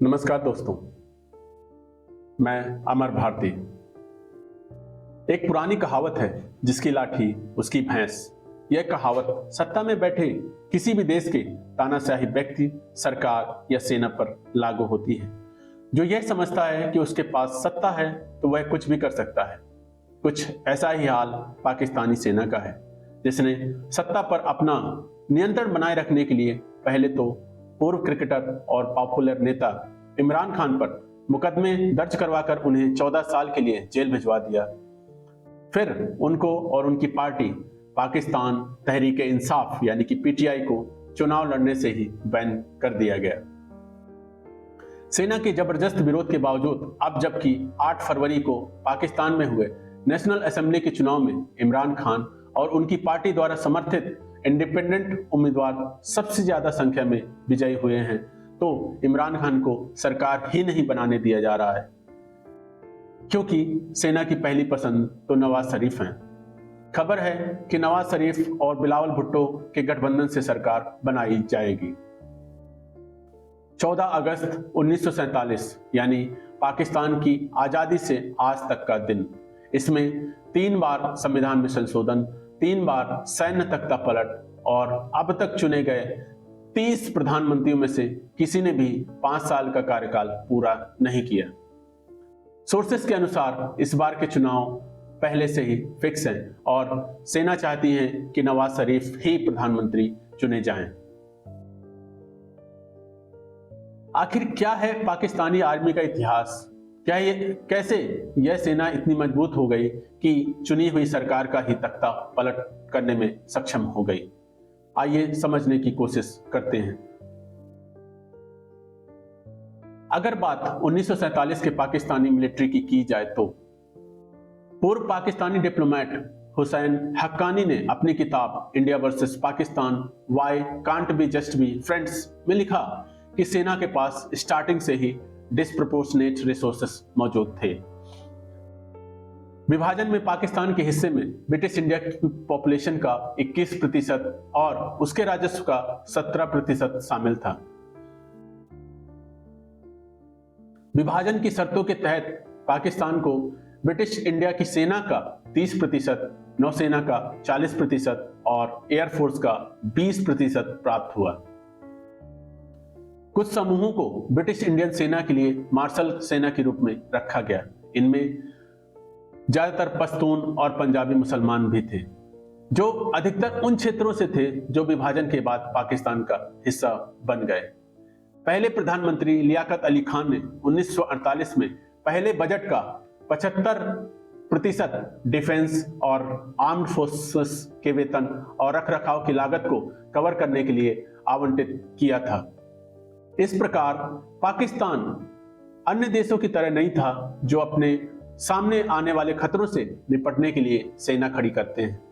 नमस्कार दोस्तों, मैं अमर भारती। एक पुरानी कहावत है, जिसकी लाठी उसकी भैंस। यह कहावत सत्ता में बैठे किसी भी देश के तानाशाही व्यक्ति, सरकार या सेना पर लागू होती है, जो यह समझता है कि उसके पास सत्ता है तो वह कुछ भी कर सकता है। कुछ ऐसा ही हाल पाकिस्तानी सेना का है, जिसने सत्ता पर अपना नियंत्रण बनाए रखने के लिए पहले तो पूर्व क्रिकेटर और पॉपुलर नेता इमरान खान पर मुकदमे दर्ज करवाकर उन्हें 14 साल के लिए जेल भिजवा दिया। फिर उनको और उनकी पार्टी पाकिस्तान तहरीक इंसाफ यानी कि पीटीआई को चुनाव लड़ने से ही बैन कर दिया गया। सेना के जबरदस्त विरोध के बावजूद अब जबकि 8 फरवरी को पाकिस्तान में हुए नेशनल असेंबली के चुनाव में इमरान खान और उनकी पार्टी द्वारा समर्थित इंडिपेंडेंट उम्मीदवार सबसे ज्यादा संख्या में विजयी हुए हैं, तो इमरान खान को सरकार ही नहीं बनाने दिया जा रहा है, क्योंकि सेना की पहली पसंद तो नवाज शरीफ हैं। खबर है कि नवाज शरीफ और बिलावल भुट्टो के गठबंधन से सरकार बनाई जाएगी। 14 अगस्त 1947 यानी पाकिस्तान की आजादी से आज तक का दिन। इसमें 3 बार संविधान में संशोधन, 3 बार सैन्य तख्ता पलट और अब तक चुने गए 30 प्रधानमंत्रियों में से किसी ने भी 5 साल का कार्यकाल पूरा नहीं किया। सोर्सेस के अनुसार इस बार के चुनाव पहले से ही फिक्स हैं और सेना चाहती है कि नवाज शरीफ ही प्रधानमंत्री चुने जाएं। आखिर क्या है पाकिस्तानी आर्मी का इतिहास? कैसे यह सेना इतनी मजबूत हो गई कि चुनी हुई सरकार का ही तख्ता पलट करने में सक्षम हो गई? आइए समझने की कोशिश करते हैं। अगर बात 1947 के पाकिस्तानी मिलिट्री की जाए तो पूर्व पाकिस्तानी डिप्लोमेट हुसैन हक्कानी ने अपनी किताब India versus Pakistan why can't be just be friends में लिखा कि सेना के पास स्टार्टिंग से ही डिस्प्रोपोर्शनेट रिसोर्सेस मौजूद थे। विभाजन में पाकिस्तान के हिस्से में ब्रिटिश इंडिया की पॉपुलेशन का 21% और उसके राजस्व का 17% शामिल था। विभाजन की शर्तों के तहत पाकिस्तान को ब्रिटिश इंडिया की सेना का 30%, नौसेना का 40% और एयरफोर्स का 20% प्राप्त हुआ। कुछ समूहों को ब्रिटिश इंडियन सेना के लिए मार्शल सेना के रूप में रखा गया। इनमें ज्यादातर पश्तून और पंजाबी मुसलमान भी थे, जो अधिकतर उन क्षेत्रों से थे जो विभाजन के बाद पाकिस्तान का हिस्सा बन गए। पहले प्रधानमंत्री लियाकत अली खान ने 1948 में पहले बजट का 75% डिफेंस और आर्म्ड फोर्सेस के वेतन और रखरखाव की लागत को कवर करने के लिए आवंटित किया था। इस प्रकार पाकिस्तान अन्य देशों की तरह नहीं था, जो अपने सामने आने वाले खतरों से निपटने के लिए सेना खड़ी करते हैं।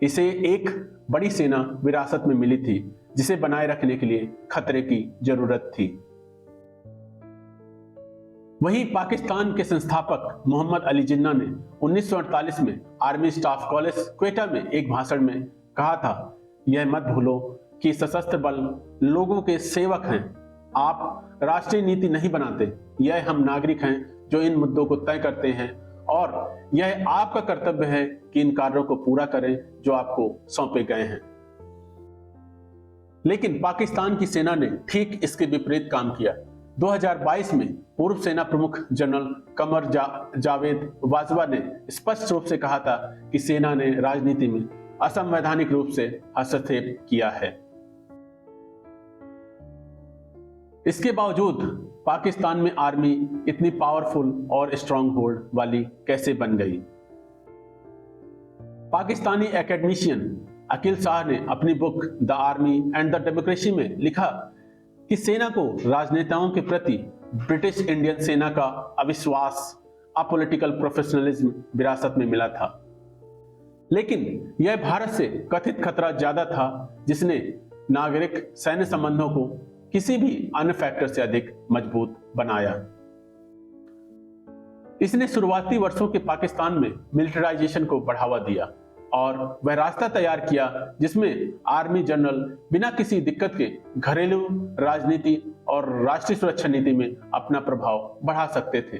इसे एक बड़ी सेना विरासत में मिली थी, जिसे बनाए रखने के लिए खतरे की जरूरत थी। वहीं पाकिस्तान के संस्थापक मोहम्मद अली जिन्ना ने 1948 में आर्मी स्टाफ कॉलेज क्वेटा में एक भाषण में कहा था, यह मत भूलो कि सशस्त्र बल लोगों के सेवक हैं। आप राष्ट्रीय नीति नहीं बनाते, यह हम नागरिक हैं जो इन मुद्दों को तय करते हैं और यह आपका कर्तव्य है कि इन कार्यों को पूरा करें जो आपको सौंपे गए हैं। लेकिन पाकिस्तान की सेना ने ठीक इसके विपरीत काम किया। 2022 में पूर्व सेना प्रमुख जनरल कमर जावेद बाजवा ने स्पष्ट रूप से कहा था कि सेना ने राजनीति में असंवैधानिक रूप से हस्तक्षेप किया है। इसके बावजूद पाकिस्तान में आर्मी इतनी पावरफुल और स्ट्रांग होल्ड वाली कैसे बन गई? पाकिस्तानी एकेडमिशियन अकील शाह ने अपनी book the army and the democracy में लिखा कि सेना को राजनेताओं के प्रति ब्रिटिश इंडियन सेना का अविश्वास, अपॉलिटिकल प्रोफेशनलिज्म विरासत में मिला था। लेकिन यह भारत से कथित खतरा ज्यादा था, जिसने नागरिक सैन्य संबंधों को किसी भी अन्य फैक्टर से अधिक मजबूत बनाया। इसने शुरुआती वर्षों के पाकिस्तान में मिलिटराइजेशन को बढ़ावा दिया। और वह रास्ता तैयार किया जिसमें आर्मी जनरल बिना किसी दिक्कत के घरेलू राजनीति और राष्ट्रीय सुरक्षा नीति में अपना प्रभाव बढ़ा सकते थे।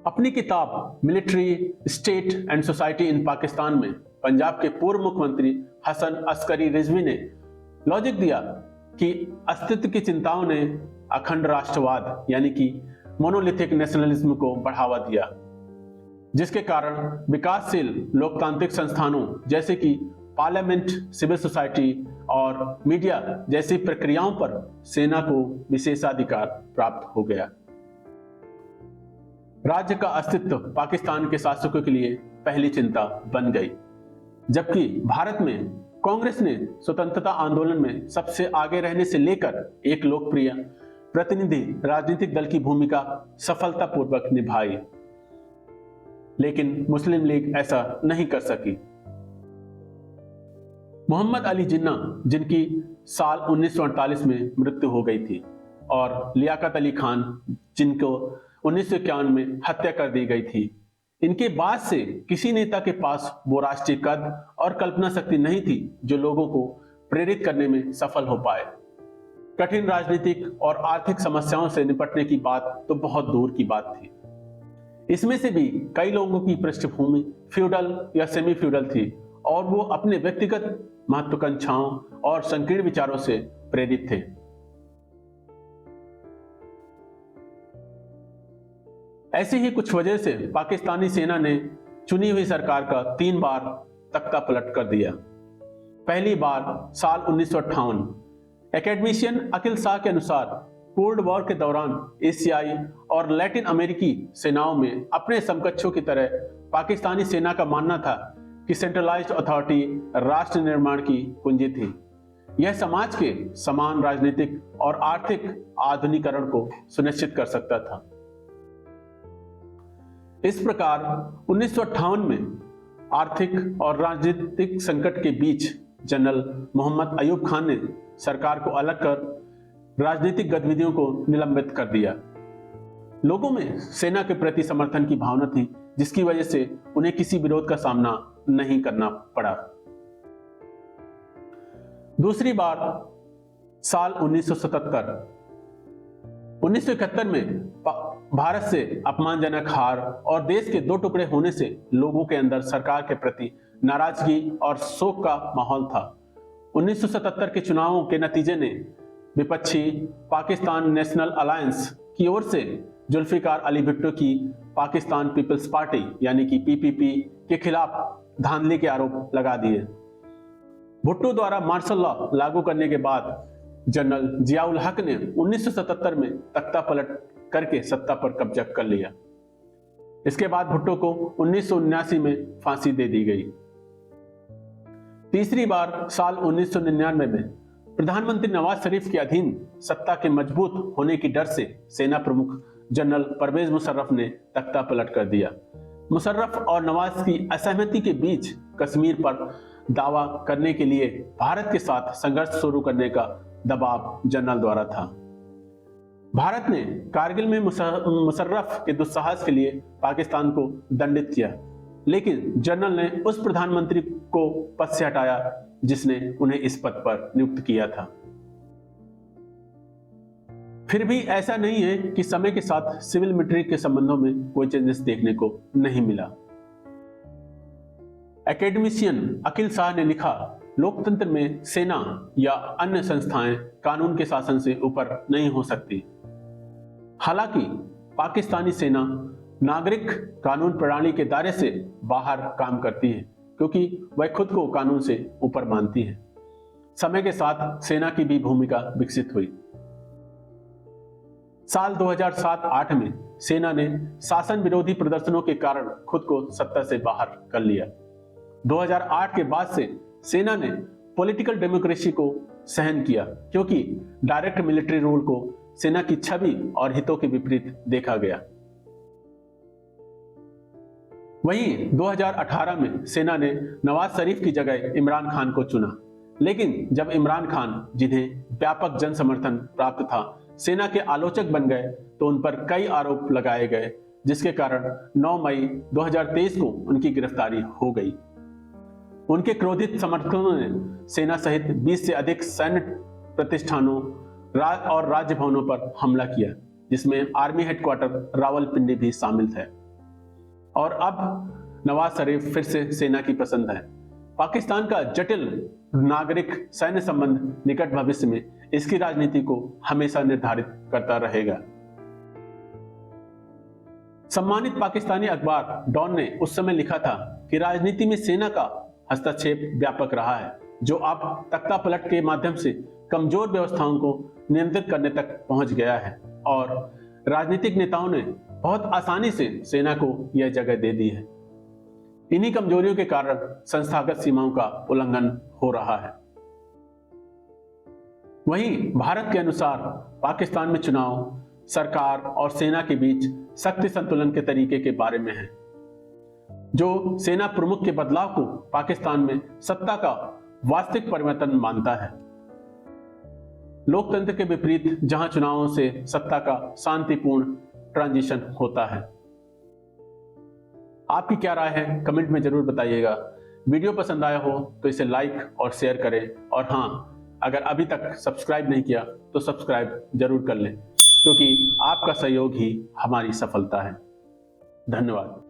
अपनी किताब military, state and society in Pakistan में पंजाब के पूर्व मुख्यमंत्री हसन अस्करी रिजवी ने लॉजिक दिया कि अस्तित्व की चिंताओं ने अखंड राष्ट्रवाद यानी कि मोनोलिथिक नेशनलिज्म को बढ़ावा दिया, जिसके कारण विकासशील लोकतांत्रिक संस्थानों जैसे कि पार्लियामेंट, सिविल सोसाइटी और मीडिया जैसी प्रक्रियाओं पर सेना को विशेषाधिकार प्राप्त हो गया। राज्य का अस्तित्व पाकिस्तान के शासकों के लिए पहली चिंता बन गई, जबकि भारत में कांग्रेस ने स्वतंत्रता आंदोलन में सबसे आगे रहने से लेकर एक लोकप्रिय प्रतिनिधि राजनीतिक दल की भूमिका सफलतापूर्वक निभाई, लेकिन मुस्लिम लीग ऐसा नहीं कर सकी। मोहम्मद अली जिन्ना, जिनकी साल 1948 में मृत्यु हो गई थी, और लियाकत अली खान, जिनको 1951 में हत्या कर दी गई थी, इनके बाद से किसी नेता के पास वो राष्ट्रीय कद और कल्पना शक्ति नहीं थी जो लोगों को प्रेरित करने में सफल हो पाए। कठिन राजनीतिक और आर्थिक समस्याओं से निपटने की बात तो बहुत दूर की बात थी। इसमें से भी कई लोगों की पृष्ठभूमि फ्यूडल या सेमी फ्यूडल थी और वो अपने व्यक्तिगत महत्वाकांक्षाओं और संकीर्ण विचारों से प्रेरित थे। ऐसी ही कुछ वजह से पाकिस्तानी सेना ने चुनी हुई सरकार का 3 बार तख्ता पलट कर दिया। पहली बार साल 1958। एकेडमिशियन अकिल शाह के अनुसार कोल्ड वॉर के दौरान एशियाई और लैटिन अमेरिकी सेनाओं में अपने समकक्षों की तरह पाकिस्तानी सेना का मानना था कि सेंट्रलाइज्ड अथॉरिटी राष्ट्र निर्माण की कुंजी थी। यह समाज के समान राजनीतिक और आर्थिक आधुनिकीकरण को सुनिश्चित कर सकता था। इस प्रकार 1958 में आर्थिक और राजनीतिक संकट के बीच जनरल मोहम्मद अयूब खान ने सरकार को अलग कर राजनीतिक गतिविधियों को निलंबित कर दिया। लोगों में सेना के प्रति समर्थन की भावना थी, जिसकी वजह से उन्हें किसी विरोध का सामना नहीं करना पड़ा। दूसरी बार साल 1977। 1971 में भारत से अपमानजनक हार और देश के 2 टुकड़े होने से लोगों के अंदर सरकार के प्रति नाराजगी और शोक का माहौल था। 1977 के चुनावों के नतीजे ने विपक्षी पाकिस्तान नेशनल अलायंस की ओर से जुल्फिकार अली भुट्टो की पाकिस्तान पीपल्स पार्टी यानी कि पीपीपी के खिलाफ धांधली के आरोप लगा दिए। भुट्टो द्वारा मार्शल लॉ लागू करने के बाद जनरल जियाउल हक ने 1977 में तख्ता पलट करके सत्ता पर कब्जा कर लिया। इसके बाद भुट्टो को 1979 में फांसी दे दी गई। तीसरी बार साल 1999 में प्रधानमंत्री नवाज शरीफ के अधीन सत्ता के मजबूत होने की डर से सेना प्रमुख जनरल परवेज मुशर्रफ ने तख्ता पलट कर दिया। मुशर्रफ और नवाज की असहमति के बीच कश्मीर पर दावा करने के लिए भारत के साथ संघर्ष शुरू करने का दबाव जनरल द्वारा था। भारत ने कारगिल में मुशर्रफ के दुस्साहस के लिए पाकिस्तान को दंडित किया, लेकिन जनरल ने उस प्रधानमंत्री को पद से हटाया जिसने उन्हें इस पद पर नियुक्त किया था। फिर भी ऐसा नहीं है कि समय के साथ सिविल मिलिट्री के संबंधों में कोई चेंजेस देखने को नहीं मिला। एकेडमिशियन अकिल शाह ने लिखा, लोकतंत्र में सेना या अन्य संस्थाएं कानून के शासन से ऊपर नहीं हो सकती। हालांकि पाकिस्तानी सेना नागरिक कानून प्रणाली के दायरे से बाहर काम करती है, क्योंकि वह खुद को कानून से ऊपर मानती है। समय के साथ सेना की भी भूमिका विकसित हुई। साल 2007-8 में सेना ने शासन विरोधी प्रदर्शनों के कारण खुद को सत्ता से बाहर कर लिया। 2008 के बाद से सेना ने पॉलिटिकल डेमोक्रेसी को सहन किया, क्योंकि डायरेक्ट मिलिट्री रूल को सेना की छवि और हितों के विपरीत देखा गया। वहीं 2018 में सेना ने नवाज शरीफ की जगह इमरान खान को चुना, लेकिन जब इमरान खान, जिन्हें व्यापक जन समर्थन प्राप्त था, सेना के आलोचक बन गए तो उन पर कई आरोप लगाए गए जिसके कारण 9 मई 2023 को उनकी गिरफ्तारी हो गई। उनके क्रोधित समर्थकों ने सेना सहित 20 से अधिक सैन्य प्रतिष्ठानों और राज्य भवनों पर हमला किया, जिसमें आर्मी हेडक्वार्टर रावलपिंडी भी शामिल थे। और अब नवाज शरीफ फिर से सेना की पसंद है। पाकिस्तान का जटिल नागरिक सैन्य संबंध निकट भविष्य में इसकी राजनीति को हमेशा निर्धारित करता रहेगा। सम्मानित पाकिस्तानी अखबार डॉन ने उस समय लिखा था कि राजनीति में सेना का हस्तक्षेप व्यापक रहा है, जो अब तख्ता पलट के माध्यम से कमजोर व्यवस्थाओं को नियंत्रित करने तक पहुंच गया है और राजनीतिक नेताओं ने बहुत आसानी से सेना को यह जगह दे दी है। इन्हीं कमजोरियों के कारण संस्थागत सीमाओं का उल्लंघन हो रहा है। वहीं भारत के अनुसार पाकिस्तान में चुनाव सरकार और सेना के बीच शक्ति संतुलन के तरीके के बारे में है, जो सेना प्रमुख के बदलाव को पाकिस्तान में सत्ता का वास्तविक परिवर्तन मानता है। लोकतंत्र के विपरीत जहां चुनावों से सत्ता का शांतिपूर्ण ट्रांजिशन होता है। आपकी क्या राय है कमेंट में जरूर बताइएगा। वीडियो पसंद आया हो तो इसे लाइक और शेयर करें, और हाँ, अगर अभी तक सब्सक्राइब नहीं किया तो सब्सक्राइब जरूर कर लें, क्योंकि आपका सहयोग ही हमारी सफलता है। धन्यवाद।